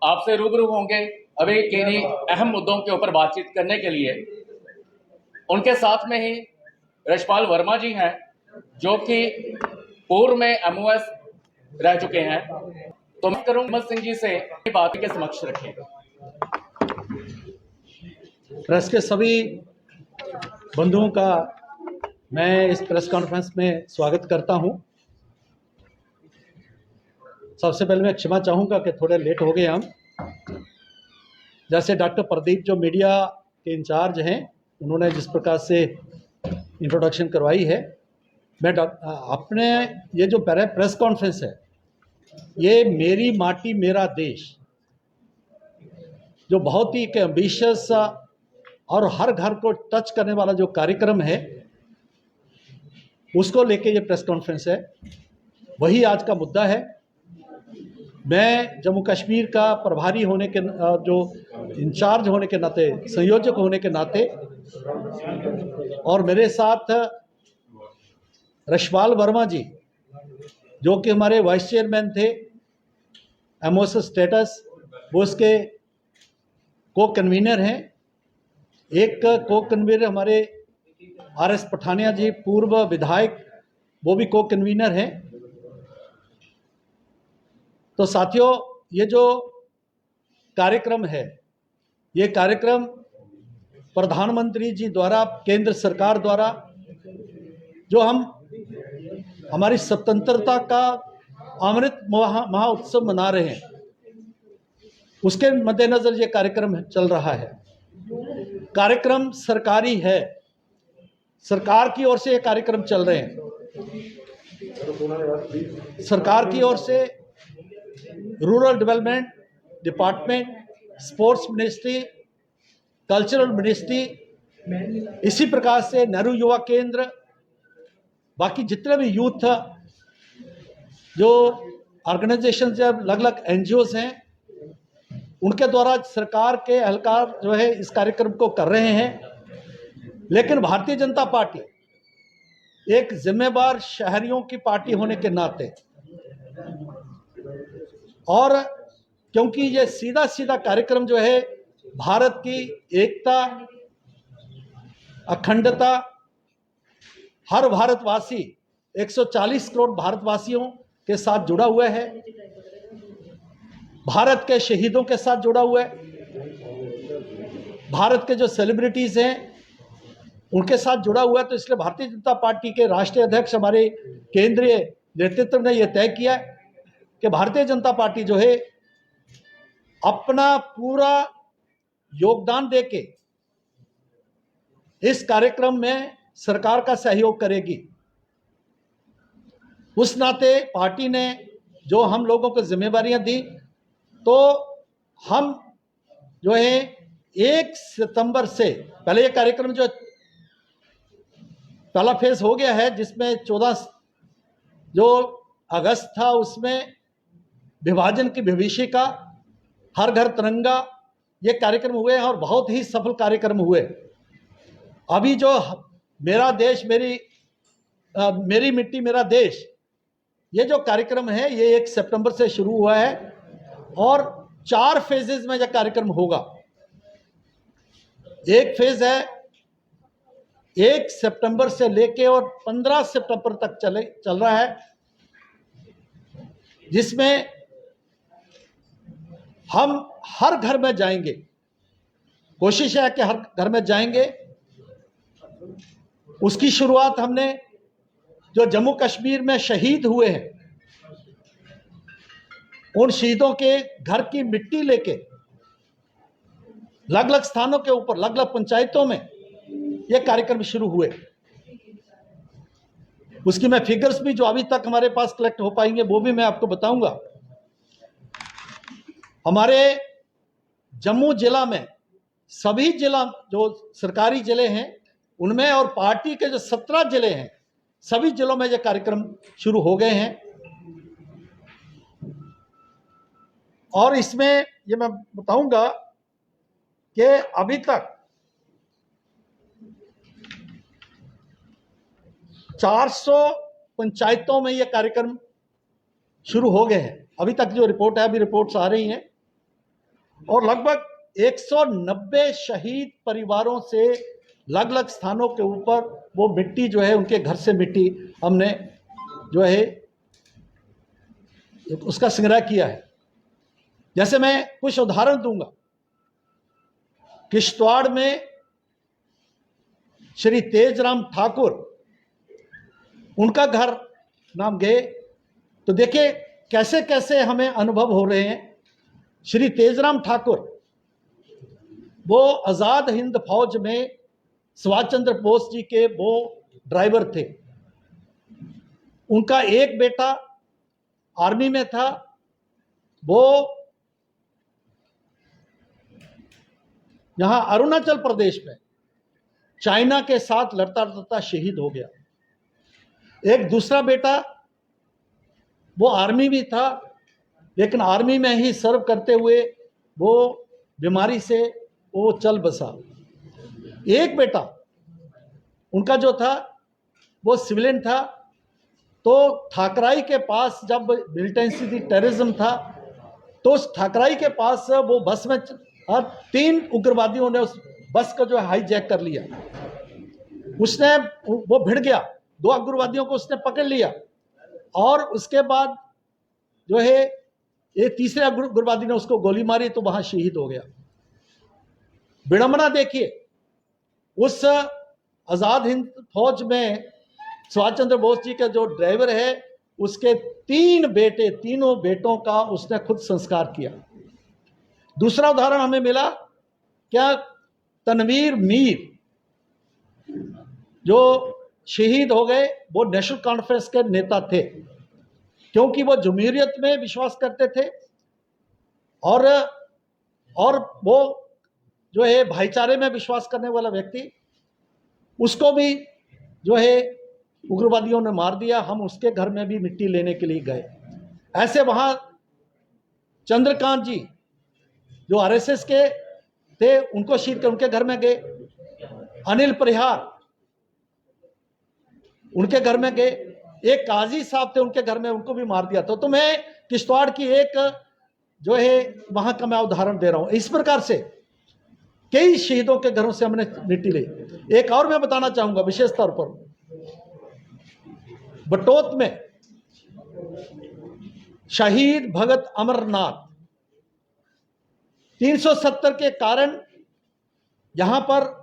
आपसे रूबरू होंगे अभी किन्हीं अहम मुद्दों के ऊपर बातचीत करने के लिए। उनके साथ में ही रशपाल वर्मा जी हैं, जो कि पूर्व में एमओएस रह चुके हैं। तो मैं करूं मोहम्मद सिंह जी से बात के समक्ष रखें। प्रेस के सभी बंधुओं का मैं इस प्रेस कॉन्फ्रेंस में स्वागत करता हूं। सबसे पहले मैं क्षमा चाहूँगा कि थोड़े लेट हो गए हम। जैसे डॉक्टर प्रदीप जो मीडिया के इंचार्ज हैं, उन्होंने जिस प्रकार से इंट्रोडक्शन करवाई है, मैं अपने ये जो प्रेस कॉन्फ्रेंस है, ये मेरी माटी मेरा देश, जो बहुत ही एम्बिशियस और हर घर को टच करने वाला जो कार्यक्रम है, उसको लेके ये प्रेस कॉन्फ्रेंस है। वही आज का मुद्दा है। मैं जम्मू कश्मीर का प्रभारी होने के, जो इंचार्ज होने के नाते, संयोजक होने के नाते, और मेरे साथ रशपाल वर्मा जी, जो कि हमारे वाइस चेयरमैन थे एमओएस स्टेटस, वो उसके को कन्वीनर हैं। एक को कन्वीनर हमारे आरएस पठानिया जी, पूर्व विधायक, वो भी को कन्वीनर हैं। तो साथियों, ये जो कार्यक्रम है, ये कार्यक्रम प्रधानमंत्री जी द्वारा, केंद्र सरकार द्वारा, जो हम हमारी स्वतंत्रता का अमृत महोत्सव मना रहे हैं, उसके मद्देनजर ये कार्यक्रम चल रहा है। कार्यक्रम सरकारी है, सरकार की ओर से ये कार्यक्रम चल रहे हैं। सरकार की ओर से rural development department, sports ministry, cultural ministry, इसी प्रकार से नेहरू युवा केंद्र, बाकी जितने भी यूथ जो ऑर्गेनाइजेशन से अलग अलग एनजीओस हैं, उनके द्वारा सरकार के एहलकार जो है इस कार्यक्रम को कर रहे हैं। लेकिन भारतीय जनता पार्टी एक जिम्मेदार शहरियों की पार्टी होने के नाते, और क्योंकि ये सीधा सीधा कार्यक्रम जो है भारत की एकता, अखंडता, हर भारतवासी, 140 करोड़ भारतवासियों के साथ जुड़ा हुआ है, भारत के शहीदों के साथ जुड़ा हुआ है, भारत के जो सेलिब्रिटीज हैं उनके साथ जुड़ा हुआ है। तो इसलिए भारतीय जनता पार्टी के राष्ट्रीय अध्यक्ष, हमारे केंद्रीय नेतृत्व ने यह तय किया कि भारतीय जनता पार्टी जो है अपना पूरा योगदान देके इस कार्यक्रम में सरकार का सहयोग करेगी। उस नाते पार्टी ने जो हम लोगों को जिम्मेवारियां दी, तो हम जो है 1 सितंबर से पहले ये कार्यक्रम जो पहला फेज हो गया है, जिसमें 14 जो अगस्त था, उसमें विभाजन की विभीषिका, हर घर तिरंगा, ये कार्यक्रम हुए हैं और बहुत ही सफल कार्यक्रम हुए। अभी जो मेरा देश मेरी मिट्टी मेरा देश, ये जो कार्यक्रम है, ये 1 सितंबर से शुरू हुआ है और 4 फेजेस में यह कार्यक्रम होगा। एक फेज है 1 सितंबर से लेके और 15 सितंबर तक चल रहा है, जिसमें हम हर घर में जाएंगे। कोशिश है कि हर घर में जाएंगे। उसकी शुरुआत हमने जो जम्मू कश्मीर में शहीद हुए हैं, उन शहीदों के घर की मिट्टी लेके अलग अलग स्थानों के ऊपर, अलग अलग पंचायतों में ये कार्यक्रम शुरू हुए। उसकी मैं फिगर्स भी जो अभी तक हमारे पास कलेक्ट हो पाएंगे, वो भी मैं आपको बताऊंगा। हमारे जम्मू जिला में सभी जिला जो सरकारी जिले हैं उनमें, और पार्टी के जो 17 जिले हैं, सभी जिलों में ये कार्यक्रम शुरू हो गए हैं। और इसमें ये मैं बताऊंगा कि अभी तक 400 पंचायतों में ये कार्यक्रम शुरू हो गए हैं। अभी तक जो रिपोर्ट है, अभी रिपोर्ट्स आ रही हैं, और लगभग 190 शहीद परिवारों से अलग अलग स्थानों के ऊपर वो मिट्टी जो है, उनके घर से मिट्टी हमने जो है उसका संग्रह किया है। जैसे मैं कुछ उदाहरण दूंगा। किश्तवाड़ में श्री तेजराम ठाकुर, उनका घर नाम गए तो देखिए कैसे कैसे हमें अनुभव हो रहे हैं। श्री तेजराम ठाकुर वो आज़ाद हिंद फौज में सुभाष चंद्र बोस जी के वो ड्राइवर थे। उनका एक बेटा आर्मी में था, वो यहां अरुणाचल प्रदेश में चाइना के साथ लड़ता लड़ता शहीद हो गया। एक दूसरा बेटा वो आर्मी भी था, लेकिन आर्मी में ही सर्व करते हुए वो बीमारी से वो चल बसा। एक बेटा उनका जो था वो सिविलियन था, तो ठाकराई के पास जब मिलिटेंसी थी, टेररिज्म था, तो उस ठाकराई के पास वो बस में 3 उग्रवादियों ने उस बस को जो है हाईजैक कर लिया। उसने वो भिड़ गया, 2 उग्रवादियों को उसने पकड़ लिया और उसके बाद जो है ये तीसरे उग्रवादी ने उसको गोली मारी तो वहां शहीद हो गया। विडंबना देखिए, उस आजाद हिंद फौज में सुभाष चंद्र बोस जी का जो ड्राइवर है, उसके 3 बेटे, तीनों बेटों का उसने खुद संस्कार किया। दूसरा उदाहरण हमें मिला क्या, तनवीर मीर जो शहीद हो गए, वो नेशनल कॉन्फ्रेंस के नेता थे, क्योंकि वो जमहूरियत में विश्वास करते थे और वो जो है भाईचारे में विश्वास करने वाला व्यक्ति। उसको भी जो है उग्रवादियों ने मार दिया। हम उसके घर में भी मिट्टी लेने के लिए गए। ऐसे वहां चंद्रकांत जी जो आरएसएस के थे, उनको शहीद कर उनके घर में गए। अनिल परिहार उनके घर में गए। एक काजी साहब थे, उनके घर में, उनको भी मार दिया था। तो मैं किश्तवाड़ की एक जो है वहां का मैं उदाहरण दे रहा हूं। इस प्रकार से कई शहीदों के घरों से हमने मिट्टी ली। एक और मैं बताना चाहूंगा विशेष तौर पर, बटोत में शहीद भगत अमरनाथ 370 के कारण यहां पर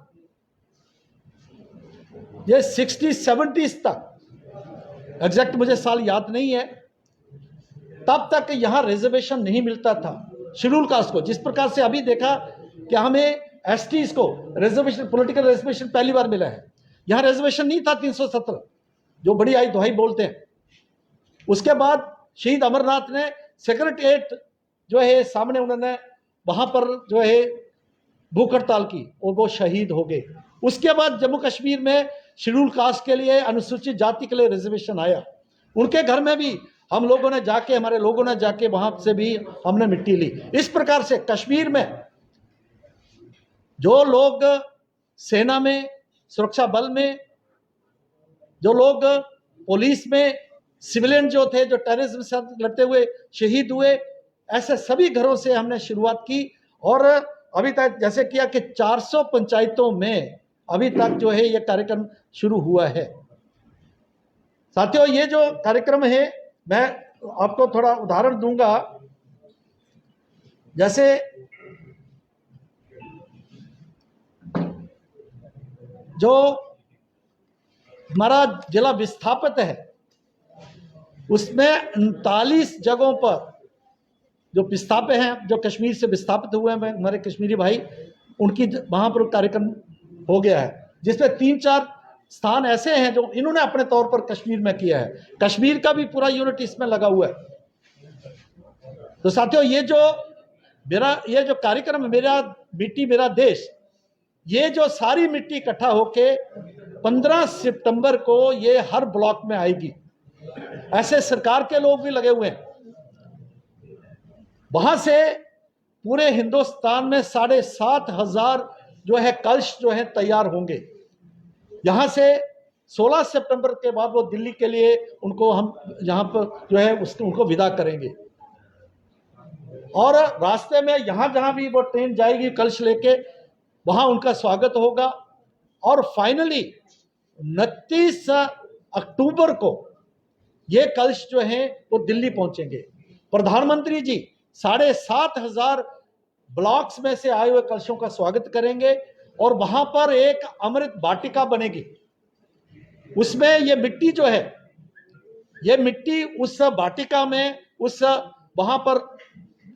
ये 60-70s तक, एग्जैक्ट मुझे साल याद नहीं है, तब तक यहां रिजर्वेशन नहीं मिलता था शेड्यूल कास्ट को। जिस प्रकार से अभी देखा कि हमें एसटीज को रिजर्वेशन, पॉलिटिकल रिजर्वेशन पहली बार मिला है, यहां रिजर्वेशन नहीं था 317, जो बड़ी आई दुहाई बोलते हैं। उसके बाद शहीद अमरनाथ ने सेक्रेटरिएट जो है सामने, उन्होंने वहां पर जो है भूख हड़ताल की और वो शहीद हो गए। उसके बाद जम्मू कश्मीर में शेड्यूल कास्ट के लिए, अनुसूचित जाति के लिए रिजर्वेशन आया। उनके घर में भी हम लोगों ने जाके, हमारे लोगों ने जाके वहां से भी हमने मिट्टी ली। इस प्रकार से कश्मीर में जो लोग सेना में, सुरक्षा बल में, जो लोग पुलिस में, सिविलियन जो थे, जो टेररिज्म से लड़ते हुए शहीद हुए, ऐसे सभी घरों से हमने शुरुआत की। और अभी तक जैसे किया कि 400 पंचायतों में अभी तक जो है ये कार्यक्रम शुरू हुआ है। साथियों, ये जो कार्यक्रम है, मैं आपको थोड़ा उदाहरण दूंगा। जैसे जो हमारा जिला विस्थापित है, उसमें 39 जगहों पर जो विस्थापित हैं, जो कश्मीर से विस्थापित हुए हैं हमारे कश्मीरी भाई, उनकी वहां पर कार्यक्रम हो गया है, जिसमें 3-4 स्थान ऐसे हैं जो इन्होंने अपने तौर पर कश्मीर में किया है। कश्मीर का भी पूरा यूनिट इसमें लगा हुआ है। तो साथियों, ये जो कार्यक्रम मेरा मिट्टी मेरा देश, ये जो सारी मिट्टी इकट्ठा होके 15 सितंबर को ये हर ब्लॉक में आएगी। ऐसे सरकार के लोग भी लगे हुए हैं। वहां से पूरे हिंदुस्तान में 7,500 जो है कलश जो है तैयार होंगे। यहां से 16 सितंबर के बाद वो दिल्ली के लिए उनको हम यहां पर जो है उनको विदा करेंगे। और रास्ते में यहाँ जहाँ भी वो ट्रेन जाएगी कलश लेके, वहाँ उनका स्वागत होगा। और फाइनली 29 अक्टूबर को ये कलश जो है वो दिल्ली पहुंचेंगे। प्रधानमंत्री जी 7,500 ब्लॉक्स में से आए हुए कलशों का स्वागत करेंगे और वहां पर एक अमृत वाटिका बनेगी। उसमें ये मिट्टी जो है, ये मिट्टी उस वाटिका में उस वहां पर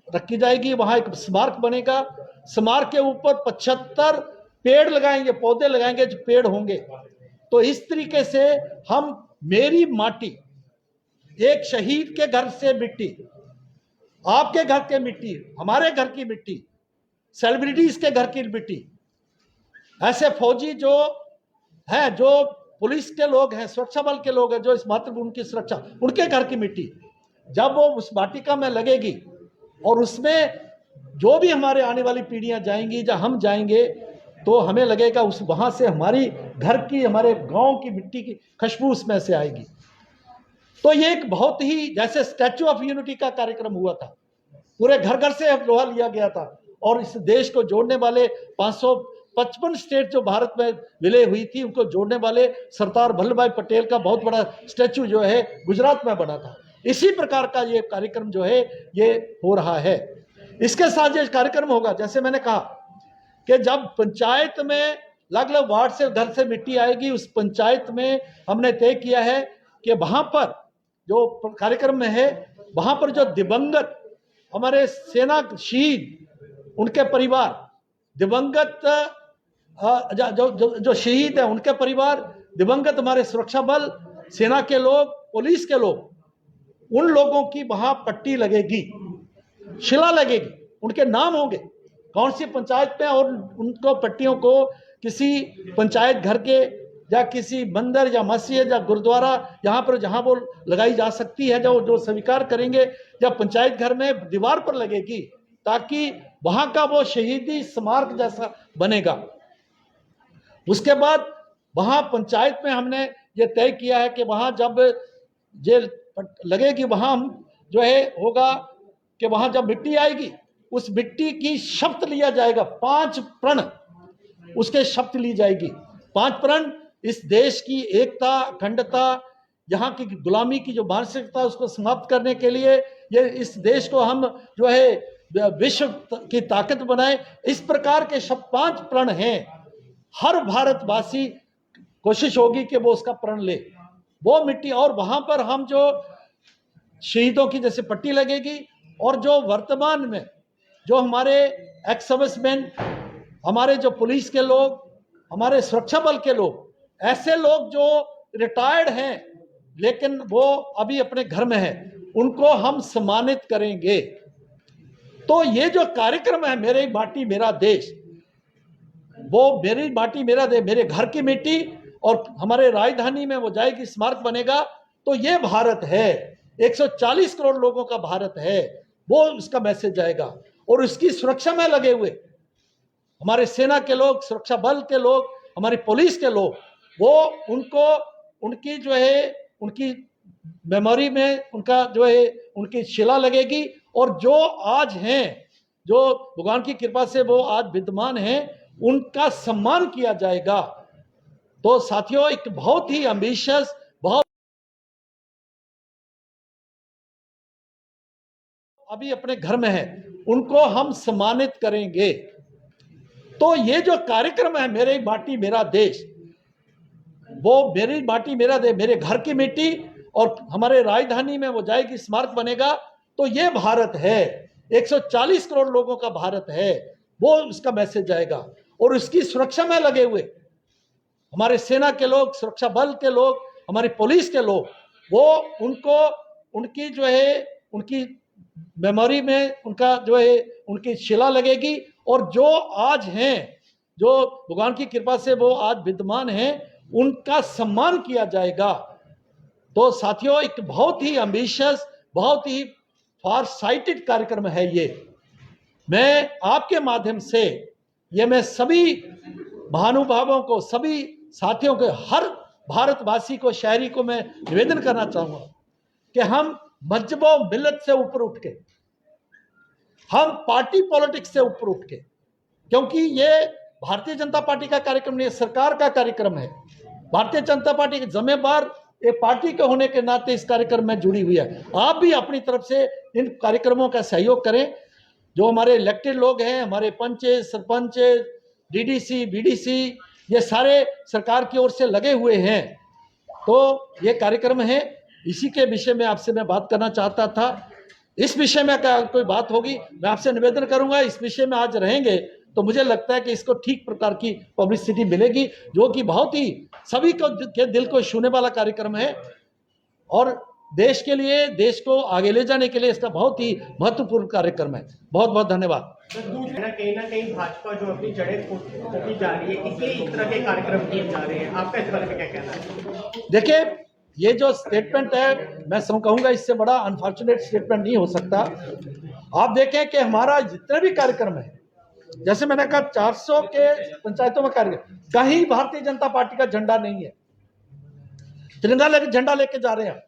रखी जाएगी। वहां एक स्मारक बनेगा। स्मारक के ऊपर 75 पेड़ लगाएंगे, पौधे लगाएंगे जो पेड़ होंगे। तो इस तरीके से हम मेरी माटी, एक शहीद के घर से मिट्टी, आपके घर के मिट्टी, हमारे घर की मिट्टी, सेलिब्रिटीज के घर की मिट्टी, ऐसे फौजी जो हैं, जो पुलिस के लोग हैं, सुरक्षा बल के लोग हैं, जो इस मातृभूमि की सुरक्षा, उनके घर की मिट्टी जब वो उस वाटिका में लगेगी और उसमें जो भी हमारे आने वाली पीढ़ियां जाएंगी, जब हम जाएंगे तो हमें लगेगा उस वहां से हमारी घर की, हमारे गांव की मिट्टी की खुशबू उसमें से आएगी। तो ये एक बहुत ही, जैसे स्टैच्यू ऑफ यूनिटी का कार्यक्रम हुआ था, पूरे घर घर से लोहा लिया गया था और इस देश को जोड़ने वाले 555 स्टेट जो भारत में विलय हुई थी, उनको जोड़ने वाले सरदार वल्लभ भाई पटेल का बहुत बड़ा स्टैच्यू जो है गुजरात में बना था। इसी प्रकार का ये कार्यक्रम जो है ये हो रहा है। इसके साथ ये कार्यक्रम होगा, जैसे मैंने कहा कि जब पंचायत में अलग अलग वार्ड से घर से मिट्टी आएगी, उस पंचायत में हमने तय किया है कि वहां पर जो कार्यक्रम में है, वहां पर जो दिवंगत हमारे सेना शहीद, उनके परिवार, दिवंगत जो शहीद है उनके परिवार, दिवंगत हमारे सुरक्षा बल, सेना के लोग, पुलिस के लोग, उन लोगों की वहां पट्टी लगेगी, शिला लगेगी, उनके नाम होंगे कौन सी पंचायत पे, और उनको पट्टियों को किसी पंचायत घर के या किसी मंदिर या मस्जिद या गुरुद्वारा, यहाँ पर जहाँ वो लगाई जा सकती है, जो स्वीकार करेंगे, या पंचायत घर में दीवार पर लगेगी, ताकि वहाँ का वो शहीदी स्मारक जैसा बनेगा। उसके बाद वहाँ पंचायत में हमने ये तय किया है कि वहाँ जब जेल लगेगी, वहाँ हम जो है होगा कि वहाँ जब मिट्टी आएगी, उस मिट्टी की शपथ लिया जाएगा, 5 प्रण उसके शपथ ली जाएगी। 5 प्रण इस देश की एकता, अखंडता, यहाँ की गुलामी की जो मानसिकता, उसको समाप्त करने के लिए, ये इस देश को हम जो है विश्व की ताकत बनाए, इस प्रकार के 5 प्रण हैं। हर भारतवासी कोशिश होगी कि वो उसका प्रण ले, वो मिट्टी, और वहां पर हम जो शहीदों की जैसे पट्टी लगेगी, और जो वर्तमान में जो हमारे एक्स सर्विसमैन, हमारे जो पुलिस के लोग, हमारे सुरक्षा बल के लोग, ऐसे लोग जो रिटायर्ड हैं लेकिन वो अभी अपने घर में हैं, उनको हम सम्मानित करेंगे। तो ये जो कार्यक्रम है मेरी माटी मेरा देश, वो मेरी माटी मेरा देश, मेरे घर की मिट्टी, और हमारे राजधानी में वो जाएगी, स्मारक बनेगा। तो ये भारत है, 140 करोड़ लोगों का भारत है, वो उसका मैसेज जाएगा। और उसकी सुरक्षा में लगे हुए हमारे सेना के लोग, सुरक्षा बल के लोग, हमारी पुलिस के लोग, वो उनको उनकी जो है उनकी मेमोरी में उनका जो है उनकी शिला लगेगी। और जो आज हैं, जो भगवान की कृपा से वो आज विद्यमान हैं, उनका सम्मान किया जाएगा। तो साथियों, एक बहुत ही एम्बिशियस, बहुत अभी अपने घर में है, उनको हम सम्मानित करेंगे। तो ये जो कार्यक्रम है मेरी माटी मेरा देश, वो मेरी माटी मेरा देश, मेरे घर की मिट्टी, और हमारे राजधानी में वो जाएगी, स्मारक बनेगा। तो ये भारत है, 140 करोड़ लोगों का भारत है, वो उसका मैसेज जाएगा। और उसकी सुरक्षा में लगे हुए हमारे सेना के लोग, सुरक्षा बल के लोग, हमारी पुलिस के लोग, वो उनको उनकी जो है उनकी मेमोरी में उनका जो है उनकी शिला लगेगी। और जो आज हैं, जो भगवान की कृपा से वो आज विद्यमान हैं, उनका सम्मान किया जाएगा। तो साथियों, एक बहुत ही एम्बिशियस, बहुत ही फार साइटेड कार्यक्रम है ये। मैं आपके माध्यम से ये मैं सभी महानुभावों को, सभी साथियों को, हर भारतवासी को, शहरी को मैं निवेदन करना चाहूँगा कि हम मजहब व मिल्लत से ऊपर उठ के हम पार्टी पॉलिटिक्स से ऊपर उठ के, क्योंकि ये भारतीय जनता पार्टी का कार्यक्रम नहीं है, सरकार का कार्यक्रम है। भारतीय जनता पार्टी के जिम्मेदार एक पार्टी के होने के नाते इस कार्यक्रम में जुड़ी हुई है। आप भी अपनी तरफ से इन कार्यक्रमों का सहयोग करें। जो हमारे इलेक्टेड लोग हैं, हमारे पंच, सरपंच, डीडीसी, बीडीसी, ये सारे सरकार की ओर से लगे हुए हैं। तो ये कार्यक्रम है, इसी के विषय में आपसे मैं बात करना चाहता था। इस विषय में क्या कोई बात होगी, मैं आपसे निवेदन करूंगा, इस विषय में आज रहेंगे तो मुझे लगता है कि इसको ठीक प्रकार की पब्लिसिटी मिलेगी, जो कि बहुत ही सभी को के दिल को छूने वाला कार्यक्रम है और देश के लिए, देश को आगे ले जाने के लिए इसका बहुत ही महत्वपूर्ण कार्यक्रम है। बहुत बहुत धन्यवाद। कहीं ना कहीं भाजपा जो अपनी जड़ें खोती जा रही है, इसलिए इस तरह के कार्यक्रम किए जा रहे हैं, आपका इस बारे में क्या कहना है? देखिए, ये जो स्टेटमेंट है, मैं कहूँगा इससे बड़ा अनफॉर्चुनेट स्टेटमेंट नहीं हो सकता। आप देखें कि हमारा जितने भी कार्यक्रम है, जैसे मैंने कहा 400 के पंचायतों में कार्यक्रम, कहीं भारतीय जनता पार्टी का झंडा नहीं है। तिरंगा झंडा लेके जा रहे हैं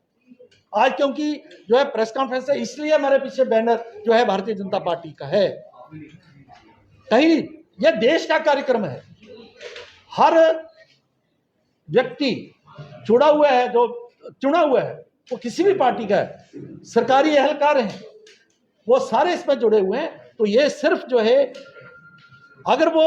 आज, क्योंकि जो है प्रेस कॉन्फ्रेंस है, इसलिए हमारे पीछे बैनर जो है भारतीय जनता पार्टी का है। कहीं यह देश का कार्यक्रम है, हर व्यक्ति जुड़ा हुआ है, जो चुना हुआ है वो किसी भी पार्टी का है, सरकारी एहलकार हैं, वो सारे इसमें जुड़े हुए हैं। तो ये सिर्फ जो है, अगर वो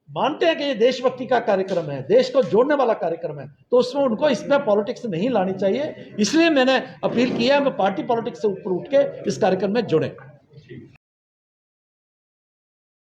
मानते हैं कि ये देशभक्ति का कार्यक्रम है, देश को जोड़ने वाला कार्यक्रम है, तो उसमें उनको इसमें पॉलिटिक्स नहीं लानी चाहिए। इसलिए मैंने अपील की है, हम पार्टी पॉलिटिक्स से ऊपर उठ के इस कार्यक्रम में जुड़े।